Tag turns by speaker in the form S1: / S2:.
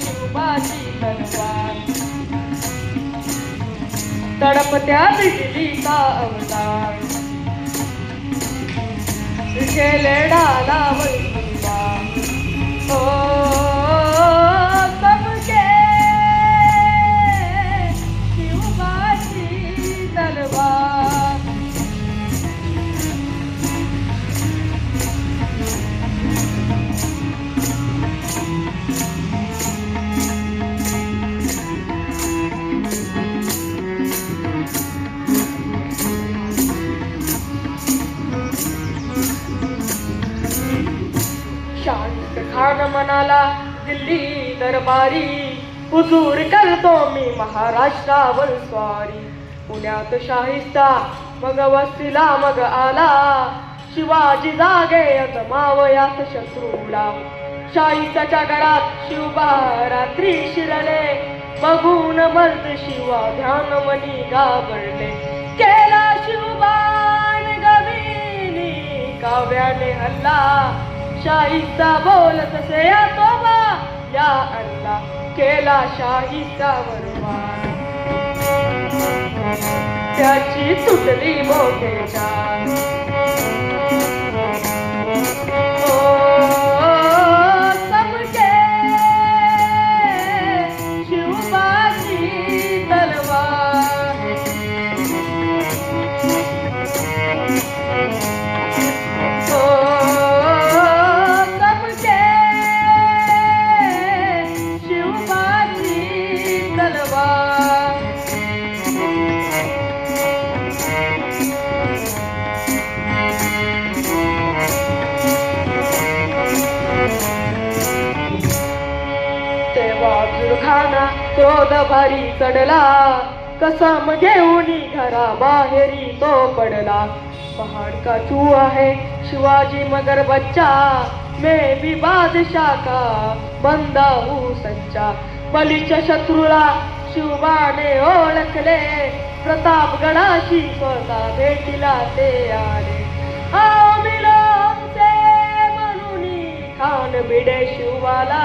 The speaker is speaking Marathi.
S1: शिवबाची तलवार, तडपत्या बिजलीचा अवतार, केले डालावर हो सबके शिवबाची तलवार. शाहिद खान म्हणाला दिल्ली दरबारी, हुजूर करतो मी महाराष्ट्रावर स्वारी. पुण्यात शाहिस्ता मग वस्तीला मग आला, शिवाजी जागे अजमावयास शत्रूला. शाहिस्ताच्या गळात शिवबा रात्री शिरले, बघून मर्द शिवा ध्यान मनी घाबरले. केला शिवबान गविनी काव्याने हल्ला, शाहिस्ता बोलत से या तोबा या अल्लाह. केला शाहिस्तावर वार, त्याची तुटली बोटे चार. ओ सबके शिवबाची तलवार, ओ खाना क्रोध भारी चढला, कसम घेऊन घरा बाहेरी तो पडला. पहाड़ का चूहा है शिवाजी मगर बच्चा, मैं भी बादशाह का बंदा हूँ सच्चा. बलीच्या शत्रूला शिवबाने ओळखले, प्रतापगडाशी स्वतः भेटीला ते आले. आओ मिलो हमसे म्हणून खान भिडे शिवबाला,